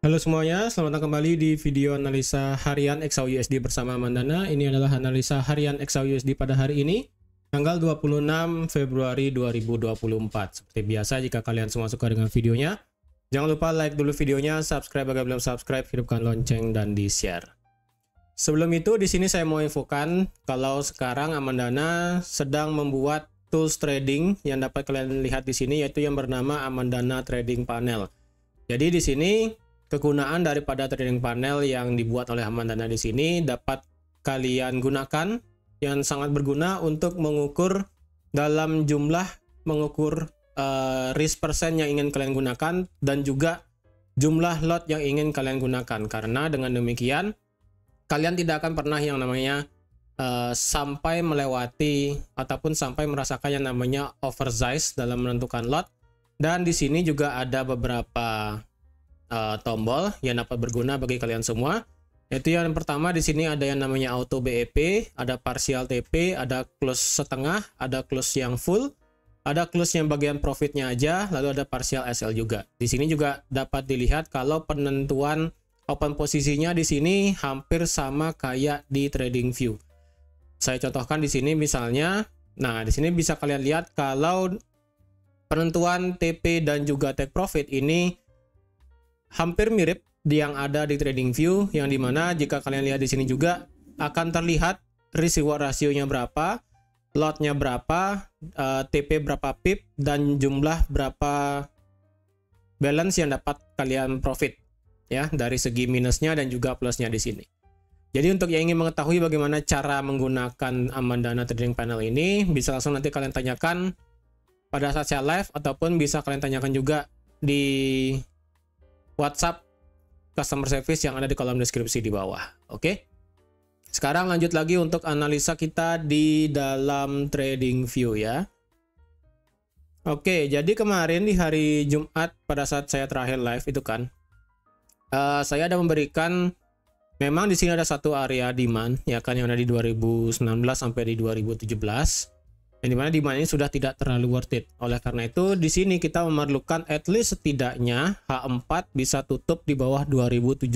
Halo semuanya, selamat datang kembali di video analisa harian XAUUSD bersama Mandana. Ini adalah analisa harian XAUUSD pada hari ini, tanggal 26 Februari 2024. Seperti biasa, jika kalian semua suka dengan videonya, jangan lupa like dulu videonya, subscribe bagi belum subscribe, hidupkan lonceng, dan di-share. Sebelum itu, di sini saya mau infokan kalau sekarang Amandana sedang membuat tools trading yang dapat kalian lihat di sini, yaitu yang bernama Amandana Trading Panel. Jadi di sini kegunaan daripada trading panel yang dibuat oleh Amandana di sini dapat kalian gunakan yang sangat berguna untuk mengukur dalam jumlah risk persen yang ingin kalian gunakan dan juga jumlah lot yang ingin kalian gunakan, karena dengan demikian kalian tidak akan pernah yang namanya sampai melewati ataupun sampai merasakan yang namanya oversize dalam menentukan lot. Dan di sini juga ada beberapa tombol yang dapat berguna bagi kalian semua. Yaitu yang pertama di sini ada yang namanya auto BEP, ada partial TP, ada close setengah, ada close yang full, ada close yang bagian profitnya aja, lalu ada partial SL juga. Di sini juga dapat dilihat kalau penentuan open posisinya di sini hampir sama kayak di TradingView. Saya contohkan di sini misalnya, nah di sini bisa kalian lihat kalau penentuan TP dan juga take profit ini hampir mirip yang ada di TradingView, yang dimana jika kalian lihat di sini juga akan terlihat risk reward rasionya berapa, lotnya berapa, TP berapa pip, dan jumlah berapa balance yang dapat kalian profit ya, dari segi minusnya dan juga plusnya di sini. Jadi untuk yang ingin mengetahui bagaimana cara menggunakan Amandana Trading Panel ini, bisa langsung nanti kalian tanyakan pada saat saya live, ataupun bisa kalian tanyakan juga di WhatsApp customer service yang ada di kolom deskripsi di bawah. Oke. Sekarang lanjut lagi untuk analisa kita di dalam TradingView ya. Oke, jadi kemarin di hari Jumat pada saat saya terakhir live itu kan, saya ada memberikan, memang di sini ada satu area demand ya kan, yang ada di 2019 sampai di 2017. Yang dimana demand ini sudah tidak terlalu worth it. Oleh karena itu di sini kita memerlukan at least setidaknya H4 bisa tutup di bawah 2017.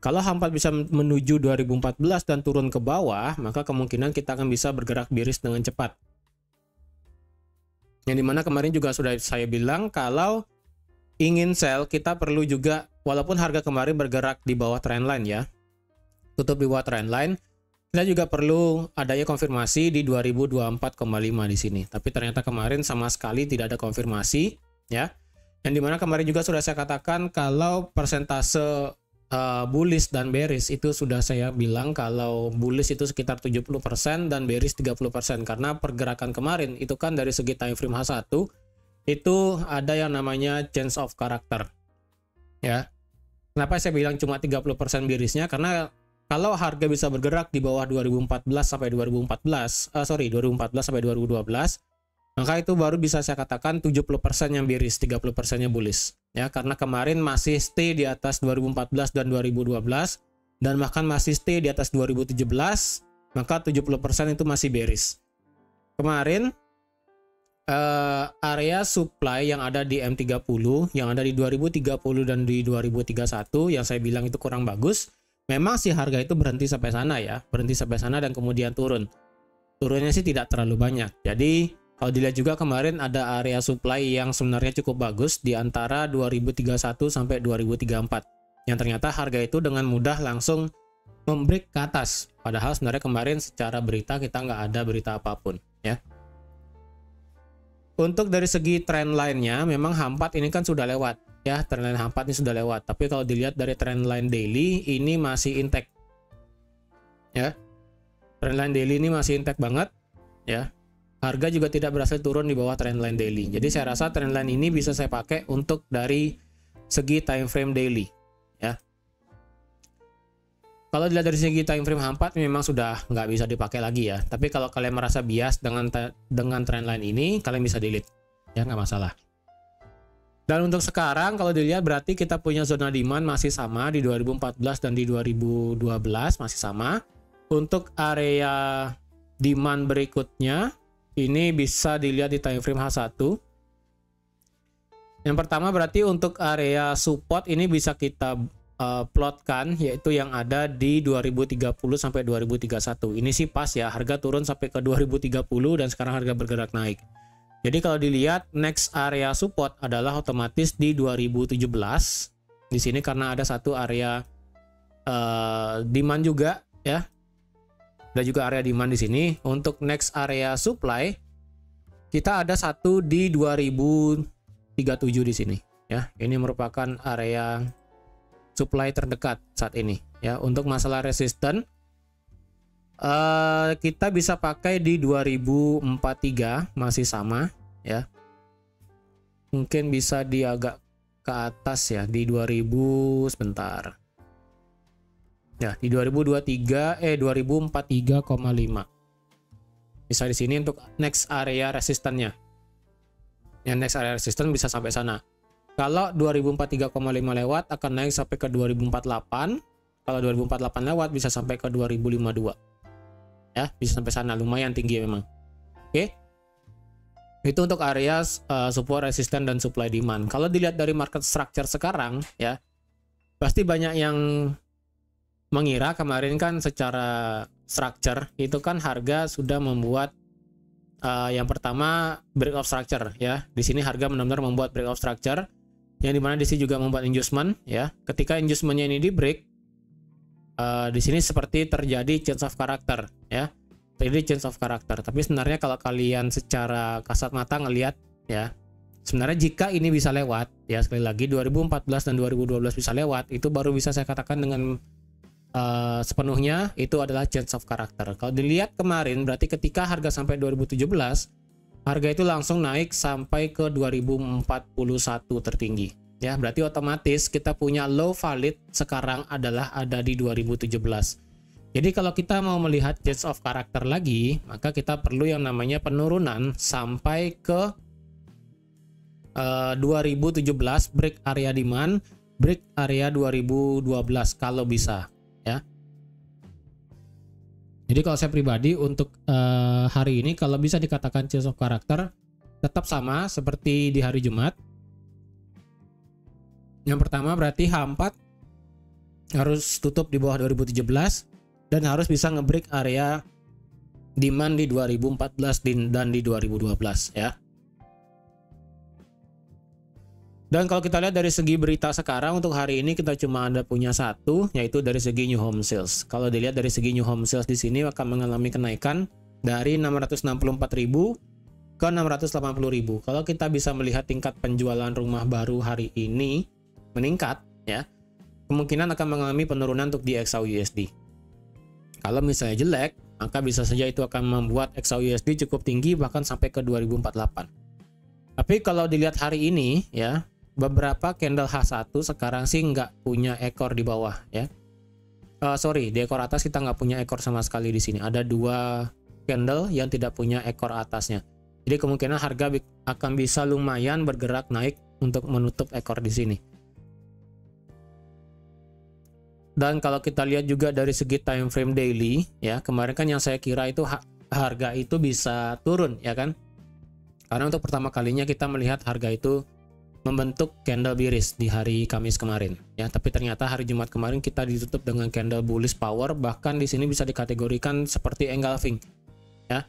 Kalau H4 bisa menuju 2014 dan turun ke bawah, maka kemungkinan kita akan bisa bergerak bearish dengan cepat. Yang dimana kemarin juga sudah saya bilang kalau ingin sell kita perlu juga, walaupun harga kemarin bergerak di bawah trendline ya, tutup di bawah trendline, kita juga perlu adanya konfirmasi di 2024,5 di sini. Tapi ternyata kemarin sama sekali tidak ada konfirmasi ya. Yang dimana kemarin juga sudah saya katakan kalau persentase bullish dan bearish itu sudah saya bilang kalau bullish itu sekitar 70% dan bearish 30%, karena pergerakan kemarin itu kan dari segi time frame H1 itu ada yang namanya change of character ya. Kenapa saya bilang cuma 30% bearishnya? Karena kalau harga bisa bergerak di bawah 2014 sampai 2014 sampai 2012, maka itu baru bisa saya katakan 70% yang bearish, 30%-nya bullish. Ya, karena kemarin masih stay di atas 2014 dan 2012 dan bahkan masih stay di atas 2017, maka 70% itu masih bearish. Kemarin area supply yang ada di M30, yang ada di 2030 dan di 2031 yang saya bilang itu kurang bagus. Memang sih harga itu berhenti sampai sana ya, berhenti sampai sana dan kemudian turun. Turunnya sih tidak terlalu banyak. Jadi kalau dilihat juga kemarin ada area supply yang sebenarnya cukup bagus di antara 2031 sampai 2034. Yang ternyata harga itu dengan mudah langsung membreak ke atas. Padahal sebenarnya kemarin secara berita kita nggak ada berita apapun ya. Untuk dari segi trend line-nya memang H4 ini kan sudah lewat. Ya, trendline H4 ini sudah lewat, tapi kalau dilihat dari trendline daily ini masih intact. Ya. Trendline daily ini masih intact banget, ya. Harga juga tidak berhasil turun di bawah trendline daily. Jadi saya rasa trendline ini bisa saya pakai untuk dari segi time frame daily, ya. Kalau dilihat dari segi time frame H4 memang sudah nggak bisa dipakai lagi ya. Tapi kalau kalian merasa bias dengan trendline ini, kalian bisa delete. Ya, nggak masalah. Dan untuk sekarang kalau dilihat berarti kita punya zona demand masih sama di 2014 dan di 2012 masih sama. Untuk area demand berikutnya ini bisa dilihat di time frame H1. Yang pertama berarti untuk area support ini bisa kita plotkan, yaitu yang ada di 2030 sampai 2031. Ini sih pas ya, harga turun sampai ke 2030 dan sekarang harga bergerak naik. Jadi kalau dilihat next area support adalah otomatis di 2017. Di sini karena ada satu area demand juga ya. Ada juga area demand di sini. Untuk next area supply kita ada satu di 2037 di sini ya. Ini merupakan area supply terdekat saat ini ya. Untuk masalah resisten kita bisa pakai di 2043 masih sama ya. Mungkin bisa di agak ke atas ya, di 2000 sebentar. Ya, di 2043 2043,5. Bisa di sini untuk next area resistannya. Yang next area resistance bisa sampai sana. Kalau 2043,5 lewat akan naik sampai ke 2048. Kalau 2048 lewat bisa sampai ke 2052. Ya, bisa sampai sana, lumayan tinggi memang. Oke. Itu untuk area support, resistance dan supply demand. Kalau dilihat dari market structure sekarang ya, pasti banyak yang mengira kemarin kan secara structure itu kan harga sudah membuat yang pertama break of structure ya. Di sini harga benar-benar membuat break of structure. Yang dimana di sini juga membuat inducement ya. Ketika inducementnya ini di break, di sini seperti terjadi change of character ya, terjadi change of character. Tapi sebenarnya kalau kalian secara kasat mata ngelihat ya, sebenarnya jika ini bisa lewat ya, sekali lagi 2014 dan 2012 bisa lewat, itu baru bisa saya katakan dengan sepenuhnya itu adalah change of character. Kalau dilihat kemarin berarti ketika harga sampai 2017, harga itu langsung naik sampai ke 2041 tertinggi. Ya, berarti otomatis kita punya low valid sekarang adalah ada di 2017. Jadi kalau kita mau melihat change of character lagi, maka kita perlu yang namanya penurunan sampai ke 2017, break area demand, break area 2012 kalau bisa ya. Jadi kalau saya pribadi untuk hari ini kalau bisa dikatakan change of character tetap sama seperti di hari Jumat. Yang pertama berarti H4 harus tutup di bawah 2017 dan harus bisa ngebreak area demand di 2014 dan di 2012 ya. Dan kalau kita lihat dari segi berita sekarang untuk hari ini kita cuma ada punya satu, yaitu dari segi new home sales. Kalau dilihat dari segi new home sales di sini akan mengalami kenaikan dari 664.000 ke 680.000. Kalau kita bisa melihat tingkat penjualan rumah baru hari ini meningkat ya, kemungkinan akan mengalami penurunan untuk di XAUUSD. Kalau misalnya jelek, maka bisa saja itu akan membuat XAUUSD cukup tinggi bahkan sampai ke 2048. Tapi kalau dilihat hari ini ya, beberapa candle H1 sekarang sih nggak punya ekor di bawah ya. Sorry, di ekor atas kita nggak punya ekor sama sekali di sini. Ada dua candle yang tidak punya ekor atasnya. Jadi kemungkinan harga akan bisa lumayan bergerak naik untuk menutup ekor di sini. Dan kalau kita lihat juga dari segi time frame daily ya, kemarin kan yang saya kira itu harga itu bisa turun ya kan. Karena untuk pertama kalinya kita melihat harga itu membentuk candle bearish di hari Kamis kemarin ya, tapi ternyata hari Jumat kemarin kita ditutup dengan candle bullish power, bahkan di sini bisa dikategorikan seperti engulfing ya,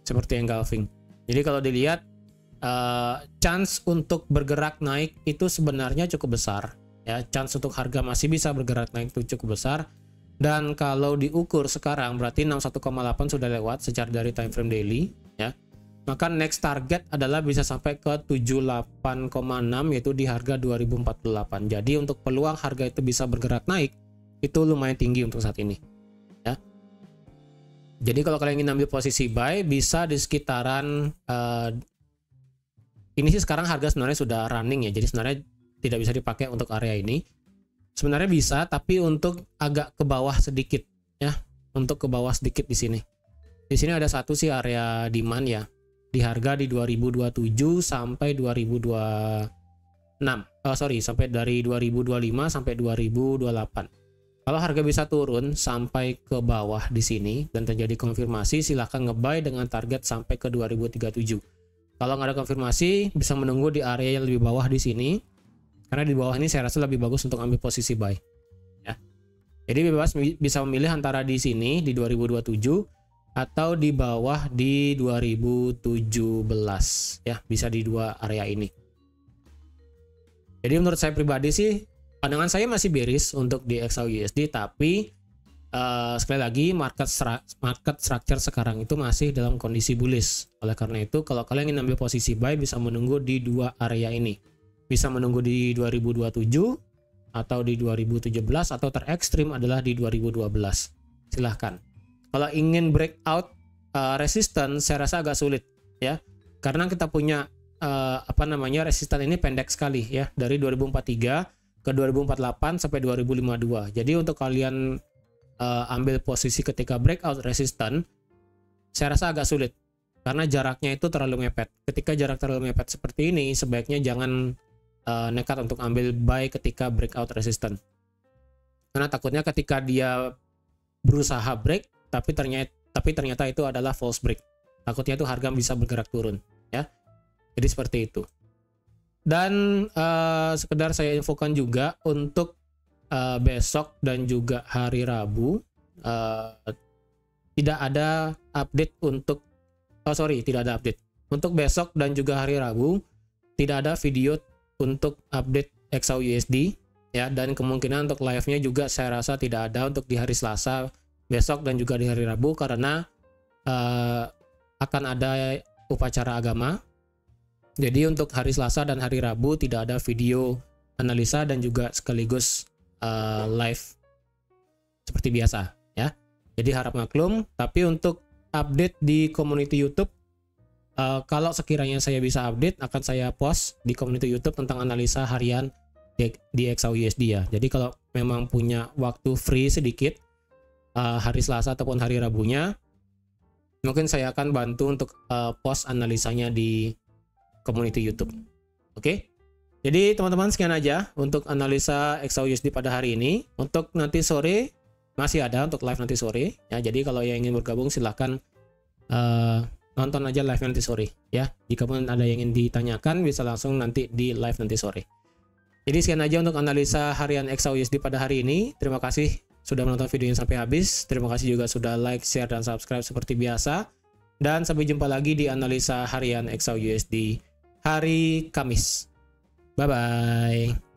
seperti engulfing. Jadi kalau dilihat chance untuk bergerak naik itu sebenarnya cukup besar ya, chance untuk harga masih bisa bergerak naik itu cukup besar. Dan kalau diukur sekarang berarti 61,8 sudah lewat secara dari time frame daily ya. Maka next target adalah bisa sampai ke 78,6 yaitu di harga 2048. Jadi untuk peluang harga itu bisa bergerak naik itu lumayan tinggi untuk saat ini ya. Jadi kalau kalian ingin ambil posisi buy bisa di sekitaran ini sih sekarang harga sebenarnya sudah running ya. Jadi sebenarnya tidak bisa dipakai untuk area ini. Sebenarnya bisa tapi untuk agak ke bawah sedikit ya. Untuk ke bawah sedikit di sini. Di sini ada satu sih area demand ya. Di harga di 2027 sampai 2026. Sampai dari 2025 sampai 2028. Kalau harga bisa turun sampai ke bawah di sini dan terjadi konfirmasi, silahkan nge-buy dengan target sampai ke 2037. Kalau nggak ada konfirmasi, bisa menunggu di area yang lebih bawah di sini. Karena di bawah ini saya rasa lebih bagus untuk ambil posisi buy. Ya. Jadi bebas bisa memilih antara di sini di 2027 atau di bawah di 2017. Ya, bisa di dua area ini. Jadi menurut saya pribadi sih, pandangan saya masih bearish untuk di XAUUSD, tapi sekali lagi market structure sekarang itu masih dalam kondisi bullish. Oleh karena itu kalau kalian ingin ambil posisi buy bisa menunggu di dua area ini. Bisa menunggu di 2027 atau di 2017 atau terekstrim adalah di 2012. Silahkan. Kalau ingin breakout resistance saya rasa agak sulit ya. Karena kita punya resisten ini pendek sekali ya, dari 2043 ke 2048 sampai 2052. Jadi untuk kalian ambil posisi ketika breakout resistant, saya rasa agak sulit karena jaraknya itu terlalu mepet. Ketika jarak terlalu mepet seperti ini, sebaiknya jangan nekat untuk ambil buy ketika breakout resistant. Karena takutnya ketika dia berusaha break, tapi ternyata itu adalah false break. Takutnya itu harga bisa bergerak turun, ya. Jadi seperti itu. Dan sekedar saya infokan juga untuk besok dan juga hari Rabu tidak ada update untuk tidak ada update untuk besok dan juga hari Rabu. Tidak ada video untuk update XAUUSD ya, dan kemungkinan untuk live-nya juga saya rasa tidak ada untuk di hari Selasa besok dan juga di hari Rabu karena akan ada upacara agama. Jadi untuk hari Selasa dan hari Rabu tidak ada video analisa dan juga sekaligus live seperti biasa ya. Jadi harap maklum. Tapi untuk update di community YouTube, kalau sekiranya saya bisa update, akan saya post di community YouTube tentang analisa harian di XAUUSD ya. Jadi kalau memang punya waktu free sedikit hari Selasa ataupun hari Rabunya, mungkin saya akan bantu untuk post analisanya di community YouTube. Oke. Jadi teman-teman sekian aja untuk analisa XAUUSD pada hari ini. Untuk nanti sore masih ada untuk live nanti sore ya. Jadi kalau yang ingin bergabung silahkan nonton aja live nanti sore ya. Jika pun ada yang ingin ditanyakan bisa langsung nanti di live nanti sore. Jadi sekian aja untuk analisa harian XAUUSD pada hari ini. Terima kasih sudah menonton videonya sampai habis. Terima kasih juga sudah like, share, dan subscribe seperti biasa. Dan sampai jumpa lagi di analisa harian XAUUSD hari Kamis. Bye-bye.